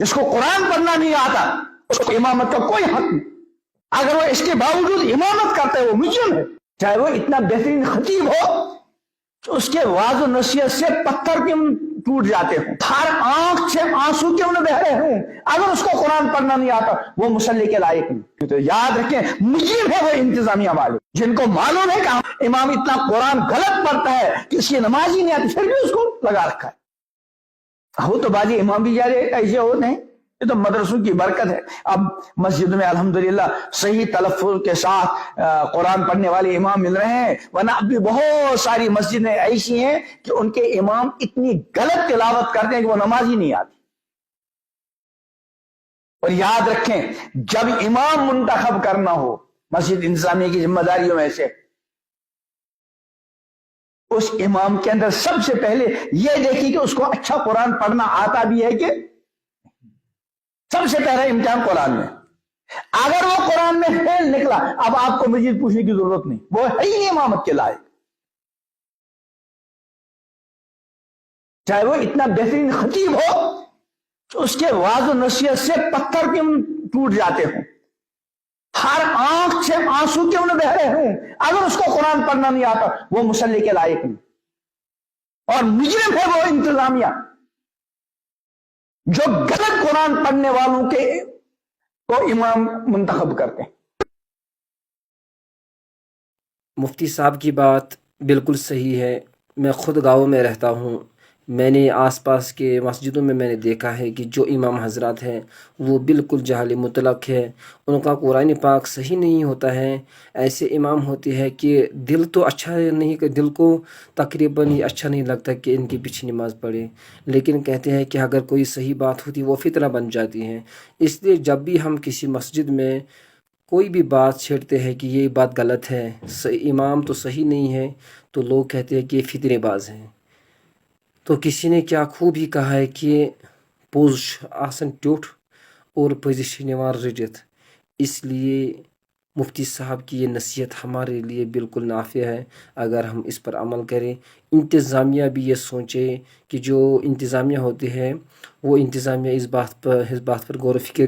جس کو قرآن پڑھنا نہیں آتا اس کو امامت کا کوئی حق نہیں. اگر وہ اس کے باوجود امامت کرتا ہے وہ مجرم ہے. چاہے وہ اتنا بہترین خطیب ہو تو اس کے واضح نصیحت سے پتھر کیوں ٹوٹ جاتے ہوں, ہر آنکھ سے آنسو کیوں نہ بہ رہے ہوں, اگر اس کو قرآن پڑھنا نہیں آتا وہ مصلی کے لائق نہیں. تو یاد رکھیں مجرم ہے وہ انتظامیہ والے جن کو معلوم ہے کہ امام اتنا قرآن غلط پڑھتا ہے کہ اس کی نماز ہی نہیں آتی پھر بھی اس کو لگا رکھا ہے. وہ تو بازی امام بھی جا رہے ایسے ہو نہیں, یہ تو مدرسوں کی برکت ہے. اب مسجد میں الحمدللہ صحیح تلفظ کے ساتھ قرآن پڑھنے والے امام مل رہے ہیں, ورنہ اب بھی بہت ساری مسجدیں ایسی ہیں کہ ان کے امام اتنی غلط تلاوت کرتے ہیں کہ وہ نماز ہی نہیں آتی. اور یاد رکھیں جب امام منتخب کرنا ہو مسجد انتظامیہ کی ذمہ داریوں میں سے, اس امام کے اندر سب سے پہلے یہ دیکھیں کہ اس کو اچھا قرآن پڑھنا آتا بھی ہے کہ سب سے پہلا امتحان قرآن میں. اگر وہ قرآن میں فیل نکلا اب آپ کو مزید پوچھنے کی ضرورت نہیں, وہ ہے ہی نہیں امامت کے لائق. چاہے وہ اتنا بہترین خطیب ہو تو اس کے واضح نصیحت سے پتھر کیوں ٹوٹ جاتے ہوں, ہر آنکھ سے آنسو کیوں نہ بہ رہے ہوں, اگر اس کو قرآن پڑھنا نہیں آتا وہ مصلی کے لائق نہیں. اور مجرم ہے وہ انتظامیہ جو غلط قرآن پڑھنے والوں کے کو امام منتخب کرتے ہیں. مفتی صاحب کی بات بالکل صحیح ہے. میں خود گاؤں میں رہتا ہوں. میں نے آس پاس کے مسجدوں میں نے دیکھا ہے کہ جو امام حضرات ہیں وہ بالکل جاہل مطلق ہے, ان کا قرآن پاک صحیح نہیں ہوتا ہے. ایسے امام ہوتے ہیں کہ دل تو اچھا نہیں, کہ دل کو تقریباً ہی اچھا نہیں لگتا کہ ان کی پیچھے نماز پڑھے, لیکن کہتے ہیں کہ اگر کوئی صحیح بات ہوتی وہ فتنہ بن جاتی ہے. اس لیے جب بھی ہم کسی مسجد میں کوئی بھی بات چھیڑتے ہیں کہ یہ بات غلط ہے, امام تو صحیح نہیں ہے, تو لوگ کہتے ہیں کہ یہ فتنے باز ہیں. تو کسی نے کیا خوب ہی کہا ہے کہ پوز آسن ٹیوٹ اور پوزش نوار رٹت. اس لیے مفتی صاحب کی یہ نصیحت ہمارے لیے بالکل نافع ہے اگر ہم اس پر عمل کریں. انتظامیہ بھی یہ سوچے کہ جو انتظامیہ ہوتے ہیں وہ انتظامیہ اس بات پر غور و فکر